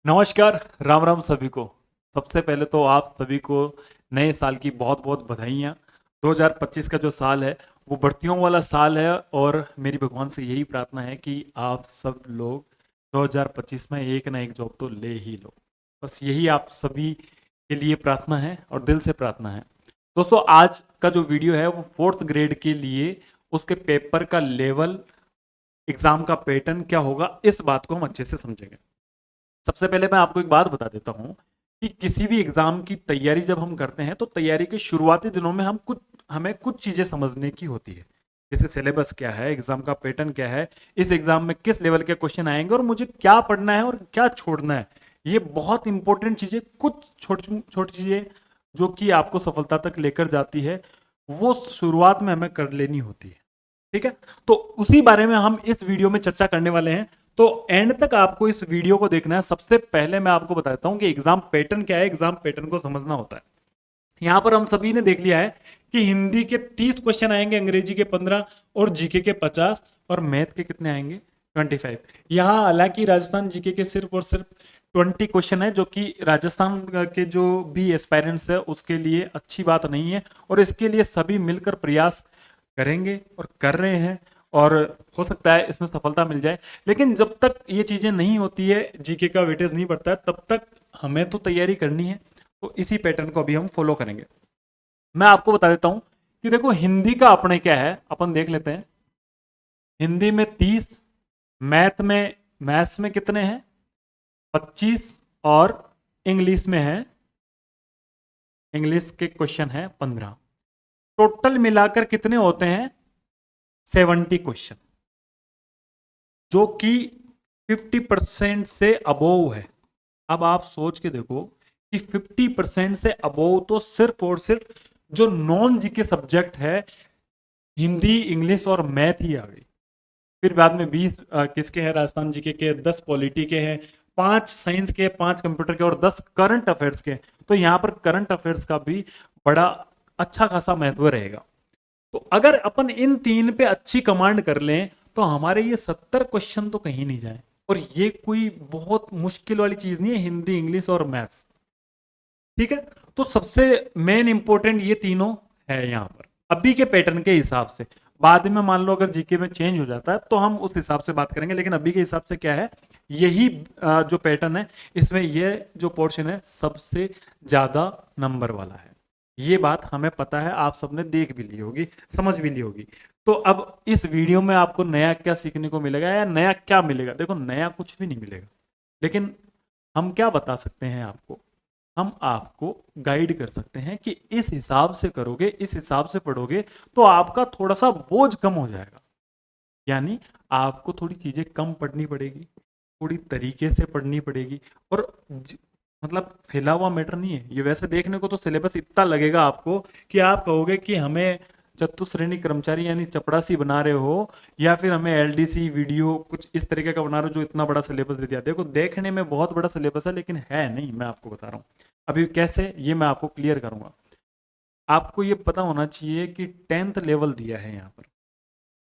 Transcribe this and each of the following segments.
नमस्कार। राम राम सभी को। सबसे पहले तो आप सभी को नए साल की बहुत बहुत बधाइयाँ। 2025 का जो साल है वो बढ़तियों वाला साल है और मेरी भगवान से यही प्रार्थना है कि आप सब लोग 2025 में एक ना एक जॉब तो ले ही लो। बस यही आप सभी के लिए प्रार्थना है और दिल से प्रार्थना है। दोस्तों, आज का जो वीडियो है वो फोर्थ ग्रेड के लिए उसके पेपर का लेवल, एग्जाम का पैटर्न क्या होगा, इस बात को हम अच्छे से समझेंगे। सबसे पहले मैं आपको एक बात बता देता हूँ कि किसी भी एग्जाम की तैयारी जब हम करते हैं तो तैयारी के शुरुआती दिनों में हमें कुछ चीजें समझने की होती है। जैसे सिलेबस क्या है, एग्जाम का पैटर्न क्या है, इस एग्जाम में किस लेवल के क्वेश्चन आएंगे और मुझे क्या पढ़ना है और क्या छोड़ना है। ये बहुत इंपॉर्टेंट चीजें, कुछ छोटी छोटी चीजें जो कि आपको सफलता तक लेकर जाती है, वो शुरुआत में हमें कर लेनी होती है। ठीक है, तो उसी बारे में हम इस वीडियो में चर्चा करने वाले हैं। तो एंड तक आपको इस वीडियो को देखना है। सबसे पहले मैं आपको बताता हूं कि एग्जाम पैटर्न क्या है। एग्जाम पैटर्न को समझना होता है। यहां पर हम सभी ने देख लिया है कि हिंदी के 30 क्वेश्चन आएंगे, अंग्रेजी के 15 और जीके के 50 और मैथ के कितने आएंगे, 25। यहाँ हालांकि राजस्थान जीके के सिर्फ और सिर्फ 20 क्वेश्चन है, जो कि राजस्थान के जो भी एस्पायरेंट्स है उसके लिए अच्छी बात नहीं है। और इसके लिए सभी मिलकर प्रयास करेंगे और कर रहे हैं और हो सकता है इसमें सफलता मिल जाए। लेकिन जब तक ये चीजें नहीं होती है, जीके का वेटेज नहीं बढ़ता है, तब तक हमें तो तैयारी करनी है। तो इसी पैटर्न को अभी हम फॉलो करेंगे। मैं आपको बता देता हूं कि देखो, हिंदी का अपने क्या है, अपन देख लेते हैं। हिंदी में 30, मैथ्स में कितने हैं, 25, और इंग्लिश में है, इंग्लिश के क्वेश्चन है 15। टोटल मिलाकर कितने होते हैं, 70 क्वेश्चन, जो कि 50% से अबोव है। अब आप सोच के देखो कि 50% से अबोव तो सिर्फ और सिर्फ जो नॉन जीके सब्जेक्ट है, हिंदी, इंग्लिश और मैथ ही आ गई। फिर बाद में 20 किसके हैं, राजस्थान जीके के, 10 पॉलिटी के हैं, 5 साइंस के, 5 कंप्यूटर के और 10 करंट अफेयर्स के। तो यहाँ पर करंट अफेयर्स का भी बड़ा अच्छा खासा महत्व रहेगा। तो अगर अपन इन तीन पे अच्छी कमांड कर लें तो हमारे ये 70 क्वेश्चन तो कहीं नहीं जाए। और ये कोई बहुत मुश्किल वाली चीज नहीं है, हिंदी, इंग्लिश और मैथ्स। ठीक है, तो सबसे मेन इंपॉर्टेंट ये तीनों है यहाँ पर अभी के पैटर्न के हिसाब से। बाद में मान लो अगर जीके में चेंज हो जाता है तो हम उस हिसाब से बात करेंगे, लेकिन अभी के हिसाब से क्या है, यही जो पैटर्न है, इसमें ये जो पोर्शन है सबसे ज्यादा नंबर वाला है। ये बात हमें पता है, आप सबने देख भी ली होगी, समझ भी ली होगी। तो अब इस वीडियो में आपको नया क्या सीखने को मिलेगा या नया क्या मिलेगा? देखो, नया कुछ भी नहीं मिलेगा, लेकिन हम क्या बता सकते हैं आपको, हम आपको गाइड कर सकते हैं कि इस हिसाब से करोगे, इस हिसाब से पढ़ोगे तो आपका थोड़ा सा बोझ कम हो जाएगा। यानी आपको थोड़ी चीजें कम पढ़नी पड़ेगी, थोड़ी तरीके से पढ़नी पड़ेगी। और मतलब फैला हुआ मैटर नहीं है ये। वैसे देखने को तो सिलेबस इतना लगेगा आपको कि आप कहोगे कि हमें चतुश्रेणी कर्मचारी यानी चपड़ासी बना रहे हो, या फिर हमें एलडीसी वीडियो कुछ इस तरीके का बना रहे हो जो इतना बड़ा सिलेबस दे दिया। देखो, देखने में बहुत बड़ा सिलेबस है लेकिन है नहीं, मैं आपको बता रहा हूँ। अभी कैसे, ये मैं आपको क्लियर करूंगा। आपको ये पता होना चाहिए कि 10th लेवल दिया है यहाँ पर।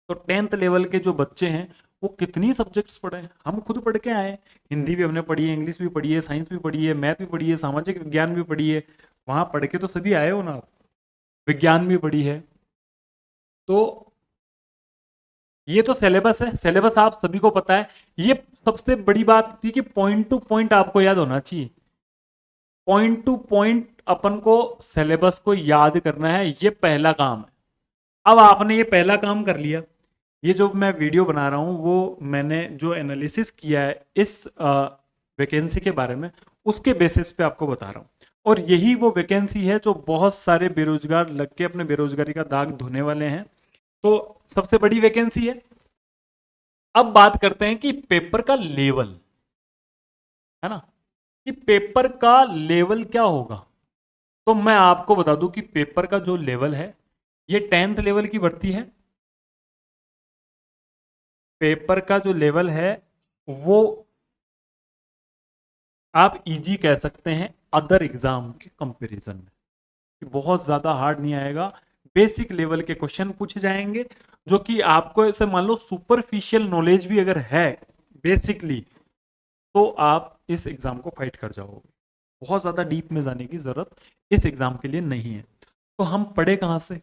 तो 10th लेवल के जो बच्चे हैं वो कितनी सब्जेक्ट्स पढ़े हैं, हम खुद पढ़ के आए हैं। हिंदी भी हमने पढ़ी है, इंग्लिश भी पढ़ी है, साइंस भी पढ़ी है, मैथ भी पढ़ी है, सामाजिक विज्ञान भी पढ़ी है। वहां पढ़ के तो सभी आए हो ना। विज्ञान भी पढ़ी है। तो ये तो सिलेबस है, सिलेबस आप सभी को पता है। ये सबसे बड़ी बात थी कि पॉइंट टू पॉइंट आपको याद होना चाहिए। पॉइंट टू पॉइंट अपन को सिलेबस को याद करना है, ये पहला काम है। अब आपने ये पहला काम कर लिया। ये जो मैं वीडियो बना रहा हूँ वो मैंने जो एनालिसिस किया है इस वैकेंसी के बारे में, उसके बेसिस पे आपको बता रहा हूँ। और यही वो वैकेंसी है जो बहुत सारे बेरोजगार लग के अपने बेरोजगारी का दाग धोने वाले हैं। तो सबसे बड़ी वैकेंसी है। अब बात करते हैं कि पेपर का लेवल, है ना, कि पेपर का लेवल क्या होगा। तो मैं आपको बता दूं कि पेपर का जो लेवल है, ये 10th लेवल की भर्ती है। पेपर का जो लेवल है वो आप इजी कह सकते हैं अदर एग्जाम के कंपैरिजन में। बहुत ज्यादा हार्ड नहीं आएगा। बेसिक लेवल के क्वेश्चन पूछे जाएंगे, जो कि आपको ऐसे मान लो सुपरफिशियल नॉलेज भी अगर है बेसिकली, तो आप इस एग्जाम को फाइट कर जाओगे। बहुत ज़्यादा डीप में जाने की ज़रूरत इस एग्जाम के लिए नहीं है। तो हम पढ़े कहाँ से?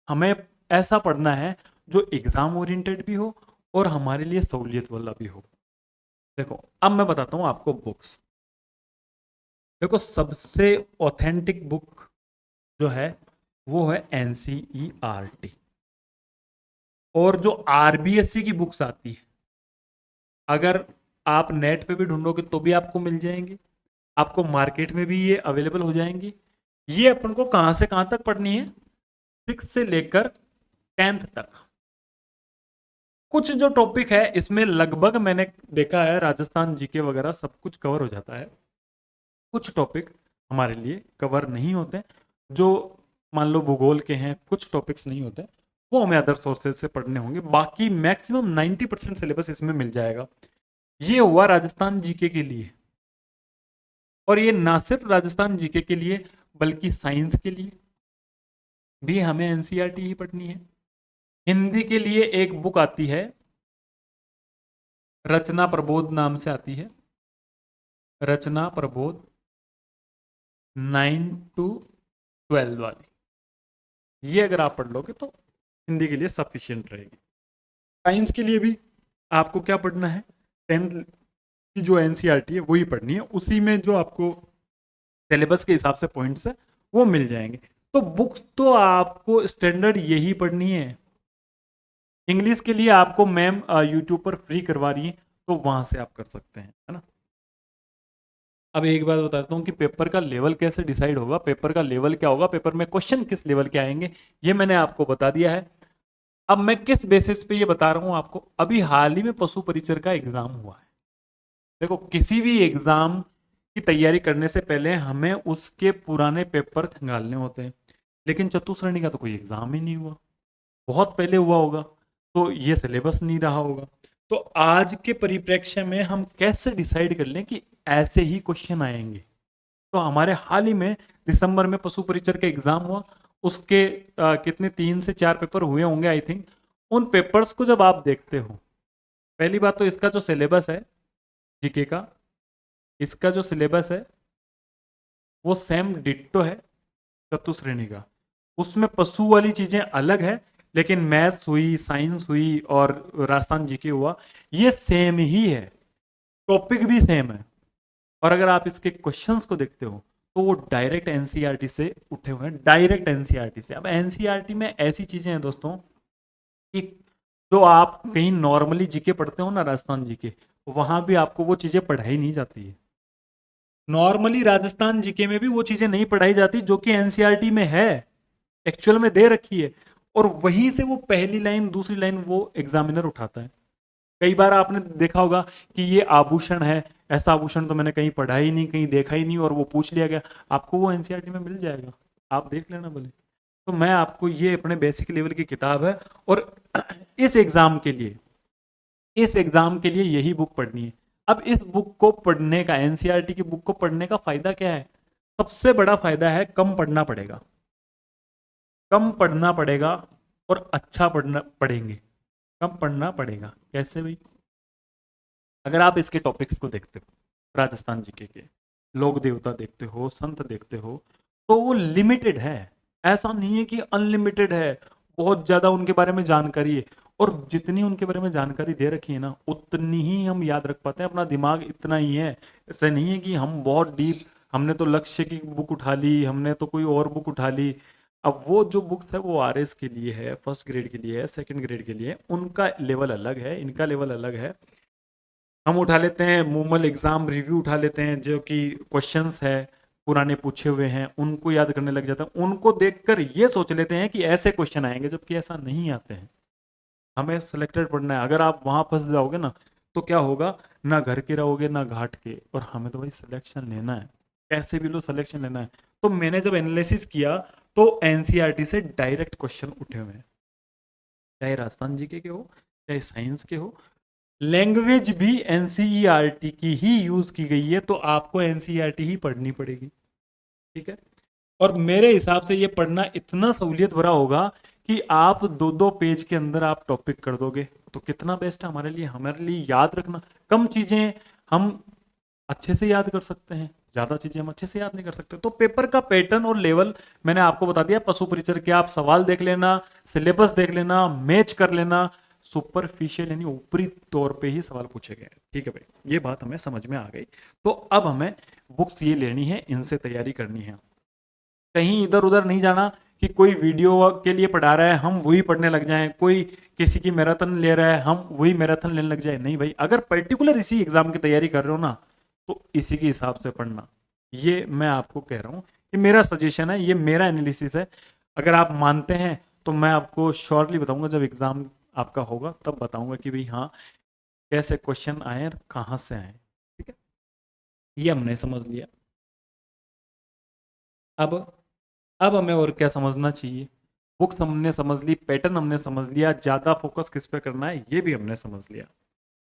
हमें ऐसा पढ़ना है जो एग्जाम ओरिएंटेड भी हो और हमारे लिए सहूलियत वाला भी हो। देखो अब मैं बताता हूँ आपको बुक्स। देखो सबसे ऑथेंटिक बुक जो है वो है एनसीईआरटी। और जो आरबीएससी की बुक्स आती है, अगर आप नेट पे भी ढूंढोगे तो भी आपको मिल जाएंगी, आपको मार्केट में भी ये अवेलेबल हो जाएंगी। ये अपन को कहां से कहां तक पढ़नी है? 6 से लेकर 10th तक। कुछ जो टॉपिक है इसमें लगभग मैंने देखा है राजस्थान जीके वगैरह सब कुछ कवर हो जाता है। कुछ टॉपिक हमारे लिए कवर नहीं होते, जो मान लो भूगोल के हैं, कुछ टॉपिक्स नहीं होते, वो हमें अदर सोर्सेज से पढ़ने होंगे। बाकी मैक्सिमम 90% सिलेबस इसमें मिल जाएगा। ये हुआ राजस्थान जीके के लिए। और ये ना सिर्फ राजस्थान जीके के लिए बल्कि साइंस के लिए भी हमें एनसीईआरटी ही पढ़नी है। हिंदी के लिए एक बुक आती है, रचना प्रबोध नाम से आती है, रचना प्रबोध 9 to 12 वाली। ये अगर आप पढ़ लोगे तो हिंदी के लिए सफिशिएंट रहेगी। साइंस के लिए भी आपको क्या पढ़ना है? 10th की जो एनसीईआरटी है वही पढ़नी है। उसी में जो आपको सिलेबस के हिसाब से पॉइंट्स है वो मिल जाएंगे। तो बुक्स तो आपको स्टैंडर्ड यही पढ़नी है। इंग्लिश के लिए आपको मैम यूट्यूब पर फ्री करवा रही है, तो वहां से आप कर सकते हैं, है ना। अब एक बात बताता हूँ कि पेपर का लेवल कैसे डिसाइड होगा, पेपर का लेवल क्या होगा, पेपर में क्वेश्चन किस लेवल के आएंगे, ये मैंने आपको बता दिया है। अब मैं किस बेसिस पे ये बता रहा हूँ आपको, अभी हाल ही में पशु परिचर का एग्जाम हुआ है। देखो किसी भी एग्जाम की तैयारी करने से पहले हमें उसके पुराने पेपर खंगालने होते हैं, लेकिन चतुश्रेणी का तो कोई एग्जाम ही नहीं हुआ, बहुत पहले हुआ होगा, तो ये सिलेबस नहीं रहा होगा। तो आज के परिप्रेक्ष्य में हम कैसे डिसाइड कर लें कि ऐसे ही क्वेश्चन आएंगे? तो हमारे हाल ही में दिसंबर में पशु परिचर का एग्जाम हुआ, उसके कितने 3 से 4 पेपर हुए होंगे आई थिंक। उन पेपर्स को जब आप देखते हो, पहली बात तो इसका जो सिलेबस है जीके का, इसका जो सिलेबस है वो सेम डिट्टो है चतुश्रेणी का। उसमें पशु वाली चीजें अलग है, लेकिन मैथ्स हुई, साइंस हुई और राजस्थान जीके हुआ, ये सेम ही है, टॉपिक भी सेम है। और अगर आप इसके क्वेश्चंस को देखते हो तो वो डायरेक्ट एनसीईआरटी से उठे हुए हैं, डायरेक्ट एनसीईआरटी से। अब एनसीईआरटी में ऐसी चीजें हैं दोस्तों कि जो आप कहीं नॉर्मली जीके पढ़ते हो ना, राजस्थान जीके, वहां भी आपको वो चीजें पढ़ाई नहीं जाती है। नॉर्मली राजस्थान जीके में भी वो चीजें नहीं पढ़ाई जाती जो कि एनसीईआरटी में है, एक्चुअल में दे रखी है, और वहीं से वो पहली लाइन दूसरी लाइन वो एग्जामिनर उठाता है। कई बार आपने देखा होगा कि ये आभूषण है, ऐसा आभूषण तो मैंने कहीं पढ़ा ही नहीं, कहीं देखा ही नहीं, और वो पूछ लिया गया, आपको वो एनसीईआरटी में मिल जाएगा, आप देख लेना बोले। तो मैं आपको, ये अपने बेसिक लेवल की किताब है, और इस एग्जाम के लिए, इस एग्जाम के लिए यही बुक पढ़नी है। अब इस बुक को पढ़ने का, एनसीईआरटी की बुक को पढ़ने का फायदा क्या है? सबसे बड़ा फायदा है कम पढ़ना पड़ेगा, कम पढ़ना पड़ेगा और अच्छा पढ़ेंगे। कम पढ़ना पड़ेगा कैसे भाई? अगर आप इसके टॉपिक्स को देखते हो, राजस्थान जीके के लोक देवता देखते हो, संत देखते हो, तो वो लिमिटेड है, ऐसा नहीं है कि अनलिमिटेड है। बहुत ज्यादा उनके बारे में जानकारी है, और जितनी उनके बारे में जानकारी दे रखी है ना, उतनी ही हम याद रख पाते हैं, अपना दिमाग इतना ही है। ऐसा नहीं है कि हम बहुत डीप, हमने तो लक्ष्य की बुक उठा ली, हमने तो कोई और बुक उठा ली। अब वो जो बुक्स है वो आरएस के लिए है, फर्स्ट ग्रेड के लिए है, सेकंड ग्रेड के लिए है, उनका लेवल अलग है, इनका लेवल अलग है। हम उठा लेते हैं मूमल एग्जाम रिव्यू उठा लेते हैं, जो कि क्वेश्चंस है पुराने पूछे हुए हैं, उनको याद करने लग जाता है, उनको देखकर ये सोच लेते हैं कि ऐसे क्वेश्चन आएंगे, जबकि ऐसा नहीं आते हैं। हमें सिलेक्टेड पढ़ना है। अगर आप वहां फंस जाओगे ना, तो क्या होगा, ना घर के रहोगे ना घाट के, और हमें तो भाई सिलेक्शन लेना है, कैसे भी लो सिलेक्शन लेना है। तो मैंने जब एनालिसिस किया तो एनसीईआरटी से डायरेक्ट क्वेश्चन उठे हुए हैं, चाहे राजस्थान जीके के हो, चाहे साइंस के हो। लैंग्वेज भी एनसीईआरटी की ही यूज की गई है, तो आपको एनसीईआरटी ही पढ़नी पड़ेगी, ठीक है। और मेरे हिसाब से ये पढ़ना इतना सहूलियत भरा होगा कि आप 2-2 पेज के अंदर आप टॉपिक कर दोगे, तो कितना बेस्ट है हमारे लिए। हमारे लिए याद रखना कम चीजें, हम अच्छे से याद कर सकते हैं, ज्यादा चीजें हम अच्छे से याद नहीं कर सकते। तो पेपर का पैटर्न और लेवल मैंने आपको बता दिया। पशु परिचर के आप सवाल देख लेना, सिलेबस देख लेना, मैच कर लेना, सुपरफिशियल यानी ऊपरी तौर पे ही सवाल पूछे गए। ठीक है भाई, ये बात हमें समझ में आ गई। तो अब हमें बुक्स ये लेनी है, इनसे तैयारी करनी है, कहीं इधर उधर नहीं जाना कि कोई वीडियो के लिए पढ़ा रहा है हम वही पढ़ने लग जाएं, कोई किसी की मैराथन ले रहा है हम वही मैराथन लेने लग जाए। नहीं भाई, अगर पर्टिकुलर इसी एग्जाम की तैयारी कर रहे हो ना, तो इसी के हिसाब से पढ़ना। ये मैं आपको कह रहा हूँ, ये मेरा सजेशन है, ये मेरा एनालिसिस है। अगर आप मानते हैं तो मैं आपको श्योरली बताऊंगा, जब एग्जाम आपका होगा तब बताऊंगा कि भाई हाँ कैसे क्वेश्चन आए और कहाँ से आए। ठीक है, ये हमने समझ लिया। अब अब हमें और क्या समझना चाहिए? बुक्स हमने समझ ली, पैटर्न हमने समझ लिया, ज्यादा फोकस किस पे करना है ये भी हमने समझ लिया।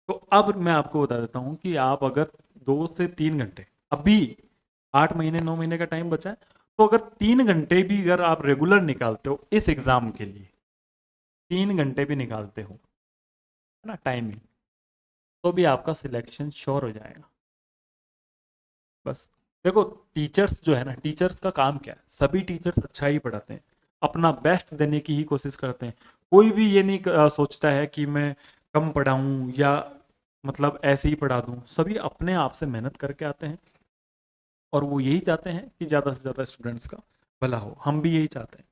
तो अब मैं आपको बता देता हूं कि आप अगर 2 से 3 घंटे, अभी 8 महीने 9 महीने का टाइम बचा है, तो अगर 3 घंटे भी अगर आप रेगुलर निकालते हो इस एग्जाम के लिए, 3 घंटे भी निकालते हो, है ना, टाइमिंग, तो भी आपका सिलेक्शन श्योर हो जाएगा। बस देखो, टीचर्स जो है ना, टीचर्स का काम क्या है? सभी टीचर्स अच्छा ही पढ़ाते हैं, अपना बेस्ट देने की ही कोशिश करते हैं। कोई भी ये नहीं सोचता है कि मैं कम पढ़ाऊं या मतलब ऐसे ही पढ़ा दूं। सभी अपने आप से मेहनत करके आते हैं और वो यही चाहते हैं कि ज़्यादा से ज़्यादा स्टूडेंट्स का भला हो। हम भी यही चाहते हैं।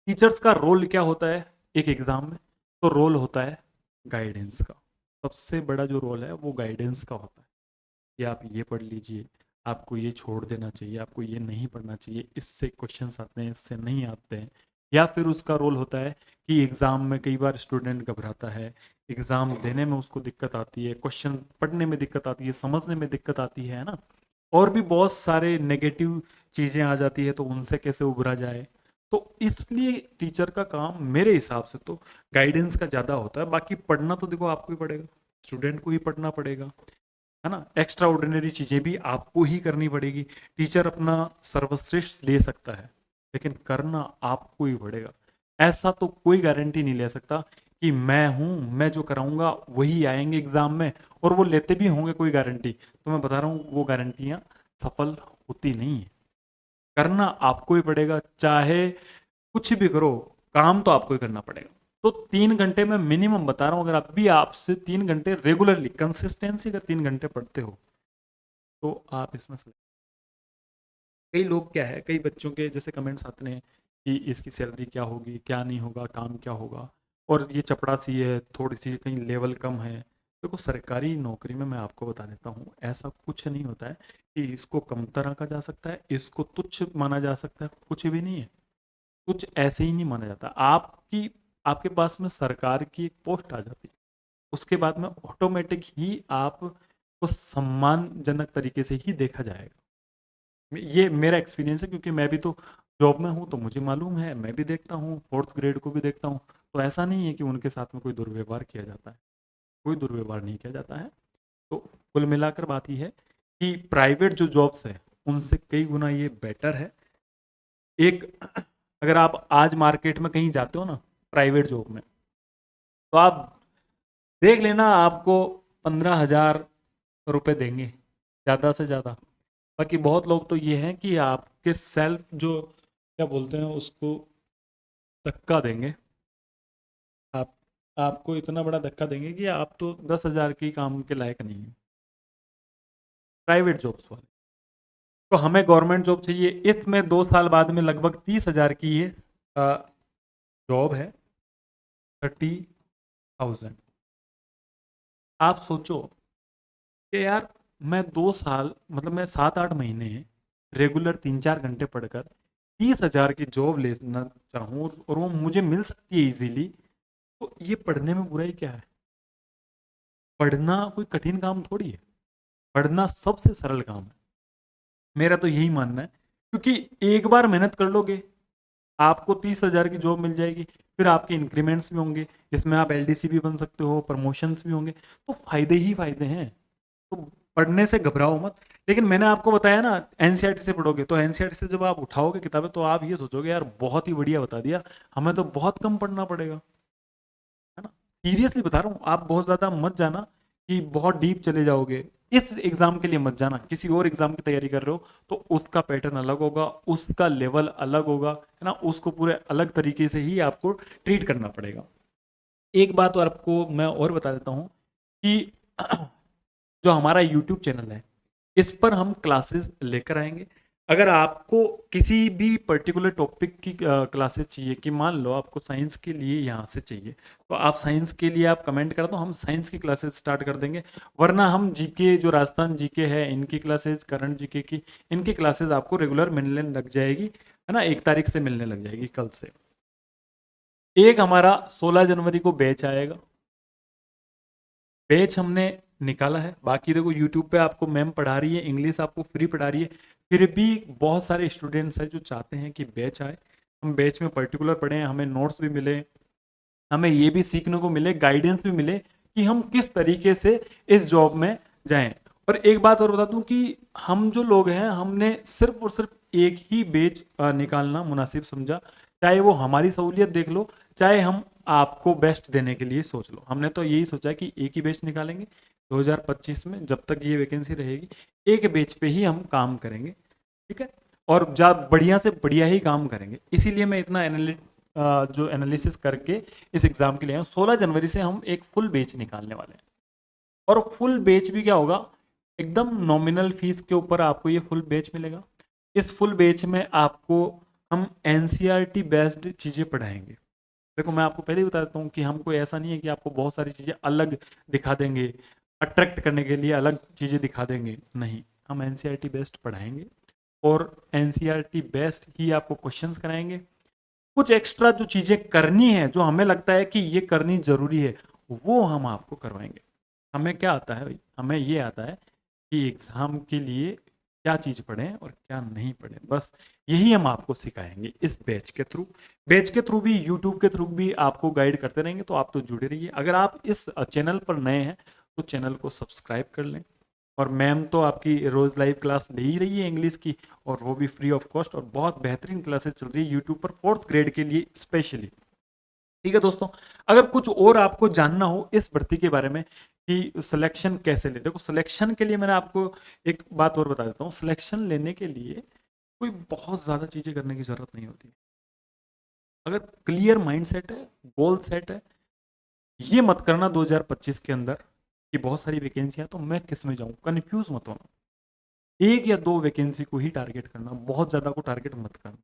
टीचर्स का रोल क्या होता है एक एग्ज़ाम में? तो रोल होता है गाइडेंस का। सबसे बड़ा जो रोल है वो गाइडेंस का होता है कि आप ये पढ़ लीजिए, आपको ये छोड़ देना चाहिए, आपको ये नहीं पढ़ना चाहिए, इससे क्वेश्चंस आते हैं, इससे नहीं आते हैं। या फिर उसका रोल होता है कि एग्ज़ाम में कई बार स्टूडेंट घबराता है, एग्ज़ाम देने में उसको दिक्कत आती है, क्वेश्चन पढ़ने में दिक्कत आती है, समझने में दिक्कत आती है ना, और भी बहुत सारे नेगेटिव चीज़ें आ जाती है, तो उनसे कैसे उभरा जाए। तो इसलिए टीचर का काम मेरे हिसाब से तो गाइडेंस का ज़्यादा होता है। बाकी पढ़ना तो देखो आपको ही पड़ेगा, स्टूडेंट को ही पढ़ना पड़ेगा, है ना। एक्स्ट्रा ऑर्डिनरी चीजें भी आपको ही करनी पड़ेगी। टीचर अपना सर्वश्रेष्ठ दे सकता है, लेकिन करना आपको ही पड़ेगा। ऐसा तो कोई गारंटी नहीं ले सकता कि मैं हूं, मैं जो कराऊंगा वही आएंगे एग्जाम में, और वो लेते भी होंगे कोई गारंटी, तो मैं बता रहा हूँ वो गारंटियां सफल होती नहीं है। करना आपको ही पड़ेगा, चाहे कुछ भी करो, काम तो आपको ही करना पड़ेगा। तो 3 घंटे में मिनिमम बता रहा हूं, अगर आप भी आपसे 3 घंटे रेगुलरली कंसिस्टेंसी अगर 3 घंटे पढ़ते हो तो आप इसमें कई लोग क्या है, कई बच्चों के जैसे कमेंट्स आते हैं कि इसकी सैलरी क्या होगी, क्या नहीं होगा, काम क्या होगा, और ये चपड़ासी है, थोड़ी सी कहीं लेवल कम है। देखो, सरकारी नौकरी में मैं आपको बता देता हूँ ऐसा कुछ नहीं होता है कि इसको कमतर आंका जा सकता है, इसको तुच्छ माना जा सकता है, कुछ भी नहीं है। कुछ ऐसे ही नहीं माना जाता। आपकी आपके पास में सरकार की एक पोस्ट आ जाती है, उसके बाद में ऑटोमेटिक ही आपको सम्मानजनक तरीके से ही देखा जाएगा। ये मेरा एक्सपीरियंस है, क्योंकि मैं भी तो जॉब में हूँ, तो मुझे मालूम है, मैं भी देखता हूँ, फोर्थ ग्रेड को भी देखता हूँ। तो ऐसा नहीं है कि उनके साथ में कोई दुर्व्यवहार किया जाता है, कोई दुर्व्यवहार नहीं किया जाता है। तो कुल मिलाकर बात यह है कि प्राइवेट जो जॉब्स है उनसे कई गुना ये बेटर है। एक अगर आप आज मार्केट में कहीं जाते हो ना प्राइवेट जॉब में, तो आप देख लेना आपको 15,000 रुपये देंगे ज़्यादा से ज़्यादा। बाकी बहुत लोग तो ये हैं कि आपके सेल्फ जो क्या बोलते हैं उसको, धक्का देंगे। आप आपको इतना बड़ा धक्का देंगे कि आप तो 10,000 की काम के लायक नहीं है, प्राइवेट जॉब्स वाले। तो हमें गवर्नमेंट जॉब चाहिए, इसमें 2 साल बाद में लगभग 30,000 की ये जॉब है, 30,000। आप सोचो कि यार मैं 2 साल मतलब मैं 7-8 महीने रेगुलर 3-4 घंटे पढ़कर 30,000 की जॉब लेना चाहूँ और वो मुझे मिल सकती है इजीली, तो ये पढ़ने में बुराई क्या है? पढ़ना कोई कठिन काम थोड़ी है, पढ़ना सबसे सरल काम है। मेरा तो यही मानना है, क्योंकि एक बार मेहनत कर लोगे आपको 30,000 की जॉब मिल जाएगी, फिर आपके इंक्रीमेंट्स भी होंगे, इसमें आप एलडीसी भी बन सकते हो, प्रमोशंस भी होंगे, तो फायदे ही फायदे हैं। तो पढ़ने से घबराओ मत। लेकिन मैंने आपको बताया ना एनसीईआरटी से पढ़ोगे, तो एनसीईआरटी से जब आप उठाओगे किताबें तो आप ये सोचोगे यार बहुत ही बढ़िया बता दिया, हमें तो बहुत कम पढ़ना पड़ेगा, है ना। सीरियसली बता रहा हूँ, आप बहुत ज्यादा मत जाना कि बहुत डीप चले जाओगे। इस एग्जाम के लिए मत जाना, किसी और एग्जाम की तैयारी कर रहे हो तो उसका पैटर्न अलग होगा, उसका लेवल अलग होगा, है ना, उसको पूरे अलग तरीके से ही आपको ट्रीट करना पड़ेगा। एक बात और आपको मैं और बता देता हूं कि जो हमारा यूट्यूब चैनल है इस पर हम क्लासेस लेकर आएंगे। अगर आपको किसी भी पर्टिकुलर टॉपिक की क्लासेस चाहिए, कि मान लो आपको साइंस के लिए यहाँ से चाहिए, तो आप साइंस के लिए आप कमेंट कर दो, हम साइंस की क्लासेस स्टार्ट कर देंगे। वरना हम जीके, जो राजस्थान जीके है इनकी क्लासेस, करंट जीके की इनकी क्लासेस आपको रेगुलर मिलने लग जाएगी, है ना, 1 तारीख से मिलने लग जाएगी, कल से। एक हमारा 16 जनवरी को बैच आएगा, बैच हमने निकाला है। बाकी देखो यूट्यूब पे आपको मैम पढ़ा रही है, इंग्लिश आपको फ्री पढ़ा रही है, फिर भी बहुत सारे स्टूडेंट्स हैं जो चाहते हैं कि बैच आए, हम बैच में पर्टिकुलर पढ़ें, हमें नोट्स भी मिले, हमें ये भी सीखने को मिले, गाइडेंस भी मिले कि हम किस तरीके से इस जॉब में जाएं। और एक बात और बता दूं कि हम जो लोग हैं हमने सिर्फ और सिर्फ एक ही बैच निकालना मुनासिब समझा, चाहे वो हमारी सहूलियत देख लो, चाहे हम आपको बेस्ट देने के लिए सोच लो। हमने तो यही सोचा कि एक ही बैच निकालेंगे 2025 में, जब तक ये वैकेंसी रहेगी एक बैच पे ही हम काम करेंगे, ठीक है, और बढ़िया से बढ़िया ही काम करेंगे। इसीलिए मैं इतना जो एनालिसिस करके इस एग्जाम के लिए 16 जनवरी से हम एक फुल बैच निकालने वाले हैं। और फुल बैच भी क्या होगा, एकदम नॉमिनल फीस के ऊपर आपको ये फुल बैच मिलेगा। इस फुल बैच में आपको हम एनसीईआरटी बेस्ड चीज़ें पढ़ाएंगे। देखो मैं आपको पहले ही बता देता हूँ कि हमको ऐसा नहीं है कि आपको बहुत सारी चीज़ें अलग दिखा देंगे, अट्रैक्ट करने के लिए अलग चीज़ें दिखा देंगे, नहीं, हम एनसीईआरटी बेस्ड पढ़ाएंगे और एनसीईआरटी बेस्ड ही आपको क्वेश्चंस कराएंगे। कुछ एक्स्ट्रा जो चीज़ें करनी है, जो हमें लगता है कि ये करनी ज़रूरी है, वो हम आपको करवाएंगे। हमें क्या आता है भाई, हमें ये आता है कि एग्ज़ाम के लिए क्या चीज़ पढ़ें और क्या नहीं पढ़ें, बस यही हम आपको सिखाएंगे इस बैच के थ्रू। बैच के थ्रू भी, यूट्यूब के थ्रू भी आपको गाइड करते रहेंगे, तो आप तो जुड़े रहिए। अगर आप इस चैनल पर नए हैं तो चैनल को सब्सक्राइब कर लें। और मैम तो आपकी रोज़ लाइव क्लास ले ही रही है इंग्लिश की, और वो भी फ्री ऑफ कॉस्ट, और बहुत बेहतरीन क्लासेस चल रही है यूट्यूब पर 4th ग्रेड के लिए स्पेशली। ठीक है दोस्तों, अगर कुछ और आपको जानना हो इस भर्ती के बारे में कि सिलेक्शन कैसे ले, देखो सिलेक्शन के लिए मैंने आपको एक बात और बता देता हूँ, सिलेक्शन लेने के लिए कोई बहुत ज़्यादा चीज़ें करने की ज़रूरत नहीं होती। अगर क्लियर माइंड सेट है, गोल सेट है, ये मत करना 2025 के अंदर कि बहुत सारी वैकेंसियां तो मैं किस में जाऊं, कंफ्यूज मत होना। एक या दो वैकेंसी को ही टारगेट करना, बहुत ज़्यादा को टारगेट मत करना।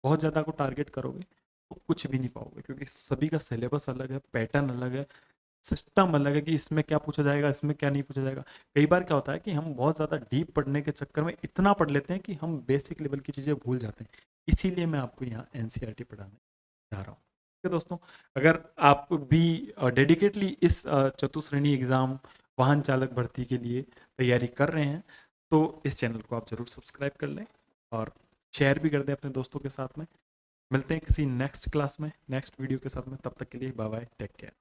बहुत ज़्यादा को टारगेट करोगे तो कुछ भी नहीं पाओगे, क्योंकि सभी का सिलेबस अलग है, पैटर्न अलग है, सिस्टम अलग है कि इसमें क्या पूछा जाएगा, इसमें क्या नहीं पूछा जाएगा। कई बार क्या होता है कि हम बहुत ज़्यादा डीप पढ़ने के चक्कर में इतना पढ़ लेते हैं कि हम बेसिक लेवल की चीज़ें भूल जाते हैं। इसीलिए मैं आपको यहाँ एनसीईआरटी पढ़ाने जा रहा हूँ। ठीक है दोस्तों, अगर आप भी डेडिकेटली इस चतुश्रेणी एग्ज़ाम वाहन चालक भर्ती के लिए तैयारी कर रहे हैं तो इस चैनल को आप ज़रूर सब्सक्राइब कर लें और शेयर भी कर दें अपने दोस्तों के साथ में। मिलते हैं किसी नेक्स्ट क्लास में, नेक्स्ट वीडियो के साथ में, तब तक के लिए बाय बाय, टेक केयर।